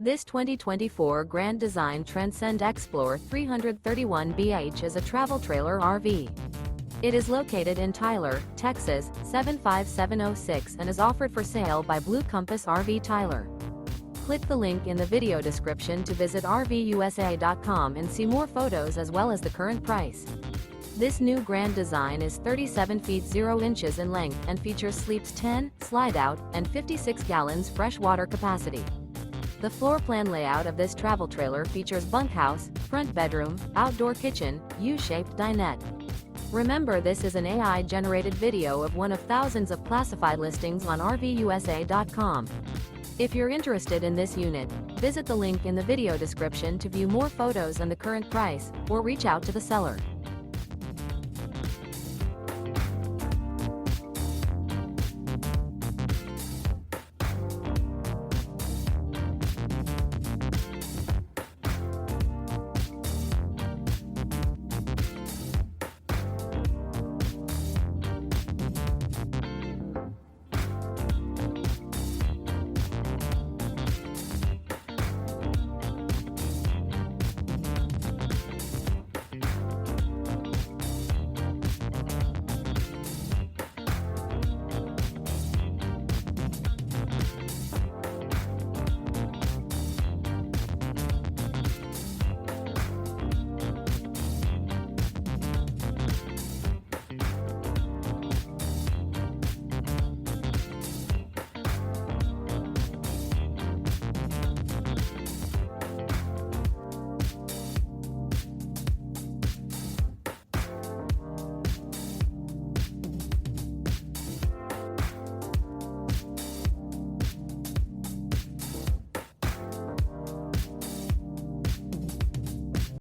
This 2024 Grand Design Transcend Xplor 331BH is a travel trailer RV. It is located in Tyler, Texas, 75706 and is offered for sale by Blue Compass RV Tyler. Click the link in the video description to visit RVUSA.com and see more photos as well as the current price. This new Grand Design is 37 feet 0 inches in length and features sleeps 10, Slideout, and 56 gallons fresh water capacity. The floor plan layout of this travel trailer features bunkhouse, front bedroom, outdoor kitchen, U-shaped dinette. Remember, this is an AI-generated video of one of thousands of classified listings on RVUSA.com. If you're interested in this unit, visit the link in the video description to view more photos and the current price, or reach out to the seller.